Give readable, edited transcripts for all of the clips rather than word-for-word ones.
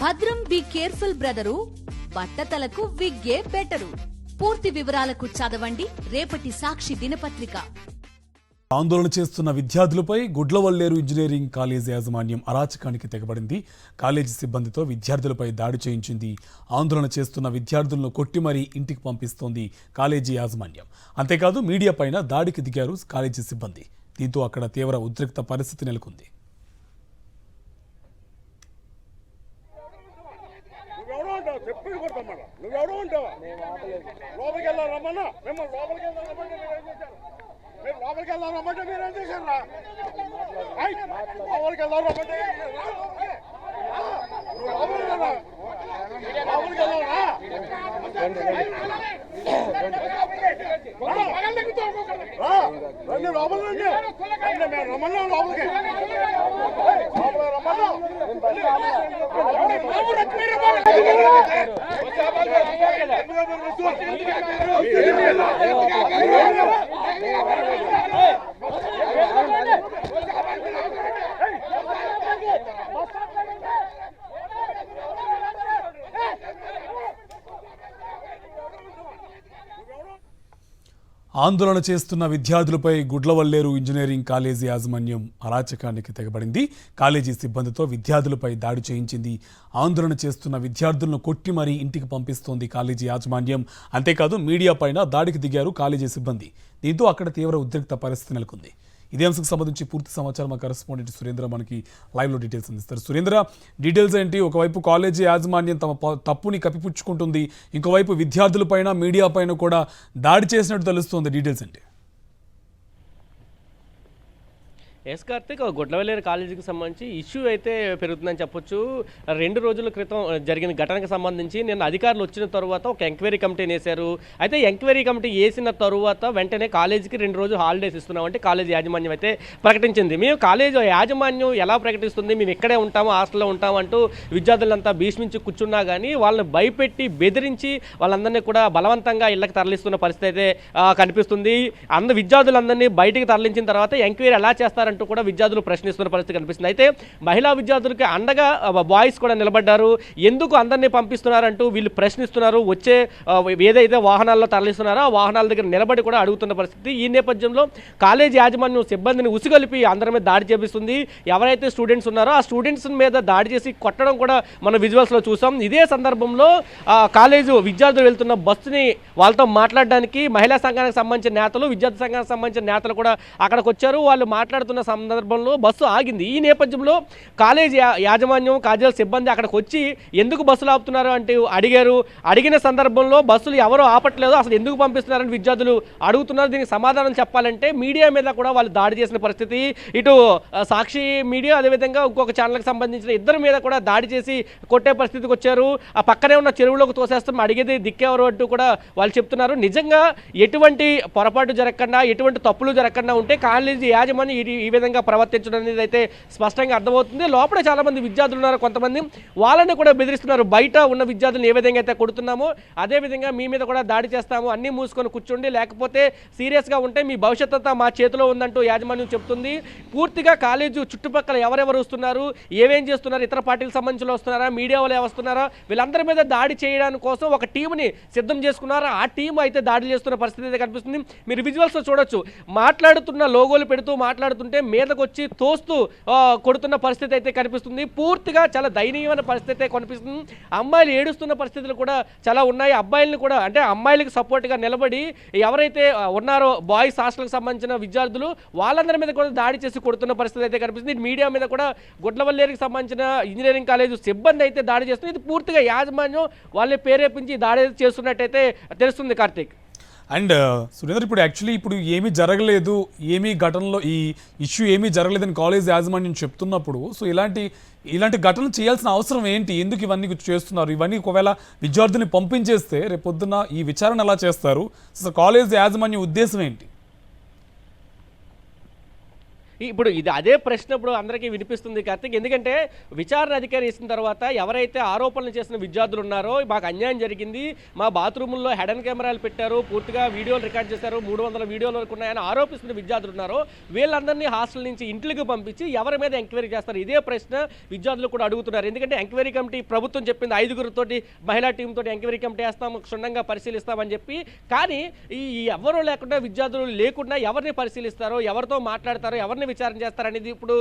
భద్రం be careful brother, బట్టతలకు విగ్గే better. పూర్తి వివరాలకు చదవండి రేపటి సాక్షి దినపత్రిక. ఆందోళన చేస్తున్న విద్యార్థులపై గుడ్లవల్లేరు ఇంజనీరింగ్ కాలేజీ యాజమాన్యం అరాచకానికి తెగబడింది. కాలేజీ సిబ్బందితో విద్యార్థులపై దాడి చేయించింది. ఆందోళన చేస్తున్న విద్యార్థులను కొట్టి మరీ ఇంటికి పంపిస్తోంది కాలేజీ యాజమాన్యం. అంతేకాదు మీడియా పైన దాడికి దిగారు కాలేజీ సిబ్బంది. దీంతో అక్కడ తీవ్ర ఉద్రిక్త పరిస్థితి నెలకొంది. లోపలికి వెళ్దాం రమ్మంటే మీరేం చేశారా? లోపలికి వెళ్దాం రమ్మంటే లోపలికి వెళ్దాంరా. రండి లోపల రండి. మేము రమ్మన్నాం లోపలికి. ఆందోళన చేస్తున్న విద్యార్థులపై గుడ్లవల్లేరు ఇంజనీరింగ్ కాలేజీ యాజమాన్యం అరాచకానికి తెగబడింది. కాలేజీ సిబ్బందితో విద్యార్థులపై దాడి చేయించింది. ఆందోళన చేస్తున్న విద్యార్థులను కొట్టి మరీ ఇంటికి పంపిస్తోంది కాలేజీ యాజమాన్యం. అంతేకాదు మీడియా పైన దాడికి దిగారు కాలేజీ సిబ్బంది. దీంతో అక్కడ తీవ్ర ఉద్రిక్త పరిస్థితి నెలకొంది. ఇదే అంశకు సంబంధించి పూర్తి సమాచారం మా కరెస్పాండెంట్ సురేంద్ర మనకి లైవ్లో డీటెయిల్స్ అందిస్తారు. సురేంద్ర, డీటెయిల్స్ ఏంటి? ఒకవైపు కాలేజీ యాజమాన్యం తమ తప్పుని కప్పిపుచ్చుకుంటుంది, ఇంకోవైపు విద్యార్థులపైన మీడియా పైన కూడా దాడి చేసినట్టు తెలుస్తుంది. డీటెయిల్స్ ఏంటి? ఎస్ కార్తిక్, గుడ్లవల్లేరు కాలేజీకి సంబంధించి ఇష్యూ అయితే పెరుగుతుందని చెప్పొచ్చు. 2 రోజుల క్రితం జరిగిన ఘటనకు సంబంధించి నిన్న అధికారులు వచ్చిన తర్వాత ఒక ఎంక్వైరీ కమిటీని వేశారు. అయితే ఎంక్వైరీ కమిటీ వేసిన తరువాత వెంటనే కాలేజీకి 2 రోజులు హాలిడేస్ ఇస్తున్నామంటే కాలేజీ యాజమాన్యం అయితే ప్రకటించింది. మేము కాలేజీ యాజమాన్యం ఎలా ప్రకటిస్తుంది, మేము ఇక్కడే ఉంటాము, హాస్టల్లో ఉంటాము అంటూ విద్యార్థులంతా భీష్మించి కూర్చున్నా కానీ వాళ్ళని భయపెట్టి బెదిరించి వాళ్ళందరినీ కూడా బలవంతంగా ఇళ్లకు తరలిస్తున్న పరిస్థితి అయితే కనిపిస్తుంది. విద్యార్థులందరినీ బయటికి తరలించిన తర్వాత ఎంక్వైరీ ఎలా చేస్తారంటే కూడా విద్యార్థులు ప్రశ్నిస్తున్న పరిస్థితి కనిపిస్తుంది. అయితే మహిళా విద్యార్థులకి అండగా బాయ్స్ కూడా నిలబడ్డారు. ఎందుకు అందరినీ పంపిస్తున్నారంటూ వీళ్ళు ప్రశ్నిస్తున్నారు. వచ్చే ఏదైతే వాహనాల్లో తరలిస్తున్నారో ఆ వాహనాల దగ్గర నిలబడి కూడా అడుగుతున్న పరిస్థితి. ఈ నేపథ్యంలో కాలేజీ యాజమాన్యం సిబ్బందిని ఉసిగొలిపి అందరి మీద దాడి చేపిస్తుంది. ఎవరైతే స్టూడెంట్స్ ఉన్నారో ఆ స్టూడెంట్స్ మీద దాడి చేసి కొట్టడం కూడా మనం విజువల్స్లో చూసాం. ఇదే సందర్భంలో కాలేజీ విద్యార్థులు వెళ్తున్న బస్సుని వాళ్ళతో మాట్లాడడానికి మహిళా సంఘానికి సంబంధించిన నేతలు, విద్యార్థి సంఘానికి సంబంధించిన నేతలు కూడా అక్కడికి వచ్చారు. వాళ్ళు మాట్లాడుతున్న సందర్భంలో బస్సు ఆగింది. ఈ నేపథ్యంలో కాలేజీ యాజమాన్యం, కాలేజీ సిబ్బంది అక్కడికి వచ్చి ఎందుకు బస్సులు ఆపుతున్నారు అంటే అడిగారు. అడిగిన సందర్భంలో బస్సులు ఎవరో ఆపట్లేదు, అసలు ఎందుకు పంపిస్తున్నారని విద్యార్థులు అడుగుతున్నారు. దీనికి సమాధానం చెప్పాలంటే మీడియా మీద కూడా వాళ్ళు దాడి చేసిన పరిస్థితి. ఇటు సాక్షి మీడియా, అదేవిధంగా ఇంకొక ఛానల్కి సంబంధించిన ఇద్దరి మీద కూడా దాడి చేసి కొట్టే పరిస్థితికి వచ్చారు. ఆ పక్కనే ఉన్న చెరువులోకి తోసేస్తాం, అడిగేది దిక్కెవరు అంటూ కూడా వాళ్ళు చెప్తున్నారు. నిజంగా ఎటువంటి పొరపాటు జరగకుండా, ఎటువంటి తప్పులు జరగకుండా ఉంటే కాలేజీ యాజమాన్యం ఈ విధంగా ప్రవర్తించడం అనేది అయితే స్పష్టంగా అర్థమవుతుంది. లోపల చాలా మంది విద్యార్థులు ఉన్నారు, కొంతమంది వాళ్ళని కూడా బెదిరిస్తున్నారు. బయట ఉన్న విద్యార్థులను ఏ విధంగా అయితే కొడుతున్నామో అదే విధంగా మీ మీద కూడా దాడి చేస్తాము, అన్నీ మూసుకొని కూర్చోండి, లేకపోతే సీరియస్గా ఉంటే మీ భవిష్యత్తు అంతా మా చేతిలో ఉందంటూ యాజమాన్యం చెప్తుంది. పూర్తిగా కాలేజీ చుట్టుపక్కల ఎవరెవరు వస్తున్నారు, ఏమేం చేస్తున్నారు, ఇతర పార్టీలకు సంబంధించిన వస్తున్నారా, మీడియా వాళ్ళు వస్తున్నారా, వీళ్ళందరి మీద దాడి చేయడానికి కోసం ఒక టీంని సిద్ధం చేసుకున్నారు. ఆ టీం అయితే దాడి చేస్తున్న పరిస్థితి అయితే కనిపిస్తుంది. మీరు విజువల్స్లో చూడొచ్చు, మాట్లాడుతున్న లోగోలు పెడుతూ మాట్లాడుతుంటే మీదకు వచ్చి తోస్తూ కొడుతున్న పరిస్థితి అయితే కనిపిస్తుంది. పూర్తిగా చాలా దయనీయమైన పరిస్థితి అయితే కనిపిస్తుంది. అమ్మాయిలు ఏడుస్తున్న పరిస్థితులు కూడా చాలా ఉన్నాయి. అబ్బాయిలను కూడా, అంటే అమ్మాయిలకు సపోర్ట్గా నిలబడి ఎవరైతే ఉన్నారో బాయ్స్ హాస్టల్కి సంబంధించిన విద్యార్థులు వాళ్ళందరి మీద కూడా దాడి చేసి కొడుతున్న పరిస్థితి అయితే కనిపిస్తుంది. మీడియా మీద కూడా గుడ్లవల్లేరుకి సంబంధించిన ఇంజనీరింగ్ కాలేజ్ సిబ్బంది అయితే దాడి చేస్తుంది. ఇది పూర్తిగా యాజమాన్యం వాళ్ళని ప్రేరేపించి దాడి చేస్తున్నట్టయితే తెలుస్తుంది కార్తీక్. అండ్ సురేంద్ర, ఇప్పుడు యాక్చువల్లీ ఇప్పుడు ఏమీ జరగలేదు, ఏమీ ఘటనలో ఈ ఇష్యూ ఏమీ జరగలేదని కాలేజ్ యాజమాన్యం చెప్తున్నప్పుడు సో ఇలాంటి ఘటనలు చేయాల్సిన అవసరం ఏంటి? ఎందుకు ఇవన్నీ చేస్తున్నారు? ఇవన్నీ ఒకవేళ విద్యార్థుల్ని పంపించేస్తే రేపొద్దున ఈ విచారణ ఎలా చేస్తారు? సో కాలేజ్ యాజమాన్యం ఉద్దేశం ఏంటి? ఇప్పుడు ఇది అదే ప్రశ్న ఇప్పుడు అందరికీ వినిపిస్తుంది కార్తీక్. ఎందుకంటే విచారణ అధికారి వేసిన తర్వాత ఎవరైతే ఆరోపణలు చేసిన విద్యార్థులు ఉన్నారో మాకు అన్యాయం జరిగింది, మా బాత్రూముల్లో హెడెన్ కెమెరాలు పెట్టారు, పూర్తిగా వీడియోలు రికార్డ్ చేశారు, 300 వీడియోలు వరకు ఉన్నాయని ఆరోపిస్తున్న విద్యార్థులు ఉన్నారో వీళ్ళందరినీ హాస్టల్ నుంచి ఇంట్లోకి పంపించి ఎవరి మీద ఎంక్వైరీ చేస్తారు? ఇదే ప్రశ్న విద్యార్థులు కూడా అడుగుతున్నారు. ఎందుకంటే ఎంక్వైరీ కమిటీ ప్రభుత్వం చెప్పింది 5గురితోటి మహిళా టీంతో ఎంక్వైరీ కమిటీ వేస్తాం, క్షుణ్ణంగా పరిశీలిస్తామని చెప్పి. కానీ ఈ ఎవరూ లేకుండా విద్యార్థులు లేకుండా ఎవరిని పరిశీలిస్తారో, ఎవరితో మాట్లాడతారో, ఎవరిని విచారణ చేస్తారనేది ఇప్పుడు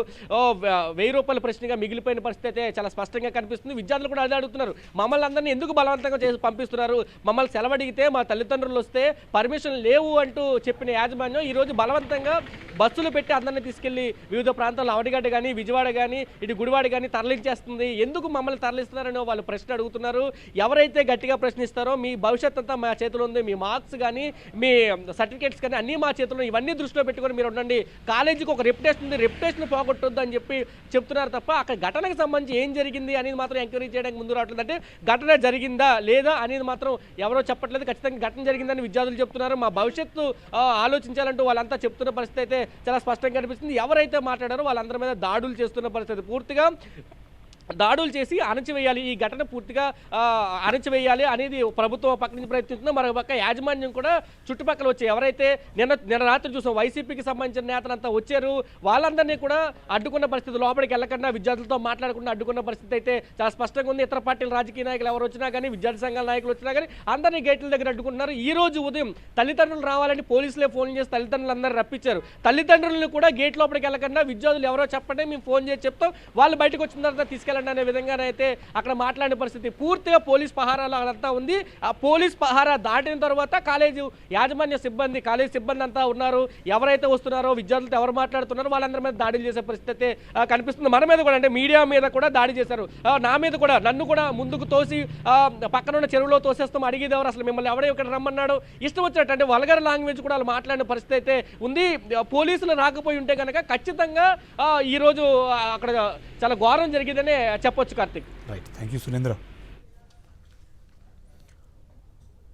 1000 రూపాయల ప్రశ్నగా మిగిలిపోయిన పరిస్థితి అయితే చాలా స్పష్టంగా కనిపిస్తుంది. విద్యార్థులు కూడా అదే అడుగుతున్నారు, మమ్మల్ని అందరినీ ఎందుకు బలవంతంగా చేసి పంపిస్తున్నారు? మమ్మల్ని సెలవడిగితే మా తల్లిదండ్రులు వస్తే పర్మిషన్ లేవు అంటూ చెప్పిన యాజమాన్యం ఈరోజు బలవంతంగా బస్సులు పెట్టి అందరినీ తీసుకెళ్లి వివిధ ప్రాంతాల్లో అవడిగడ్డ కానీ, విజయవాడ కానీ, ఇటు గుడివాడ కానీ తరలించేస్తుంది. ఎందుకు మమ్మల్ని తరలిస్తున్నారని వాళ్ళు ప్రశ్న అడుగుతున్నారు. ఎవరైతే గట్టిగా ప్రశ్నిస్తారో మీ భవిష్యత్ అంతా మా చేతిలో ఉంది, మీ మార్క్స్ కానీ, మీ సర్టిఫికేట్స్ కానీ అన్నీ మా చేతిలో, ఇవన్నీ దృష్టిలో పెట్టుకొని మీరు ఉండండి, కాలేజీకి ఒక రెప్యుటేషన్ ఉంది, రెప్యుటేషన్ పోగొట్టొద్దు అని చెప్పి చెప్తున్నారు తప్ప అక్కడ ఘటనకు సంబంధించి ఏం జరిగింది అనేది మాత్రం ఎంక్వైరీ చేయడానికి ముందు రావట్లేదు. అంటే ఘటన జరిగిందా లేదా అనేది మాత్రం ఎవరో చెప్పట్లేదు. ఖచ్చితంగా ఘటన జరిగిందని విద్యార్థులు చెప్తున్నారు. మా భవిష్యత్తు ఆలోచించాలంటూ వాళ్ళంతా చెప్తున్న పరిస్థితి అయితే చాలా స్పష్టంగా కనిపిస్తుంది. ఎవరైతే మాట్లాడారో వాళ్ళందరి మీద దాడులు చేస్తున్న పరిస్థితి, పూర్తిగా దాడులు చేసి అణచివేయాలి, ఈ ఘటన పూర్తిగా అణచివేయాలి అనేది ప్రభుత్వం పక్క నుంచి ప్రయత్నిస్తుందో, మరొక పక్క యాజమాన్యం కూడా చుట్టుపక్కల వచ్చి ఎవరైతే నిన్న రాత్రి చూసాం వైసీపీకి సంబంధించిన నేతలంతా వచ్చారు, వాళ్ళందరినీ కూడా అడ్డుకున్న పరిస్థితి, లోపలికి వెళ్ళకుండా విద్యార్థులతో మాట్లాడకుండా అడ్డుకున్న పరిస్థితి అయితే చాలా స్పష్టంగా ఉంది. ఇతర పార్టీల రాజకీయ నాయకులు ఎవరు వచ్చినా కానీ, విద్యార్థి సంఘాల నాయకులు వచ్చినా కానీ అందరినీ గేట్ల దగ్గర అడ్డుకుంటున్నారు. ఈ రోజు ఉదయం తల్లిదండ్రులు రావాలని పోలీసులే ఫోన్ చేసి తల్లిదండ్రులందరూ రప్పించారు. తల్లిదండ్రులను కూడా గేట్ లోపలికి వెళ్ళకుండా విద్యార్థులు ఎవరో చెప్పండి, మేము ఫోన్ చేసి చెప్తాం, వాళ్ళు బయటకు వచ్చిన తర్వాత తీసుకెళ్ళండి అనే విధంగానైతే అక్కడ మాట్లాడిన పరిస్థితి. పూర్తిగా పోలీస్ పహారాలో అదంతా ఉంది. ఆ పోలీస్ పహారా దాటిన తర్వాత కాలేజీ యాజమాన్య సిబ్బంది, కాలేజీ సిబ్బంది అంతా ఉన్నారు. ఎవరైతే వస్తున్నారో విద్యార్థులతో ఎవరు మాట్లాడుతున్నారో వాళ్ళందరి మీద దాడులు చేసే పరిస్థితి కనిపిస్తుంది. మన మీద కూడా, అంటే మీడియా మీద కూడా దాడి చేశారు. నా మీద కూడా, నన్ను కూడా ముందుకు తోసి పక్కన ఉన్న చెరువులో తోసేస్తాం, అడిగేది ఎవరు, అసలు మిమ్మల్ని ఎవడో ఇక్కడ రమ్మన్నాడు, ఇష్టం వచ్చినట్టు అంటే వల్గర్ లాంగ్వేజ్ కూడా వాళ్ళు మాట్లాడిన పరిస్థితి అయితే ఉంది. పోలీసులు రాకపోయి ఉంటే కనుక ఖచ్చితంగా ఈరోజు అక్కడ చాలా ఘోరం జరిగిందనే చెప్పొచ్చు Karthik. Right, thank you Surendra.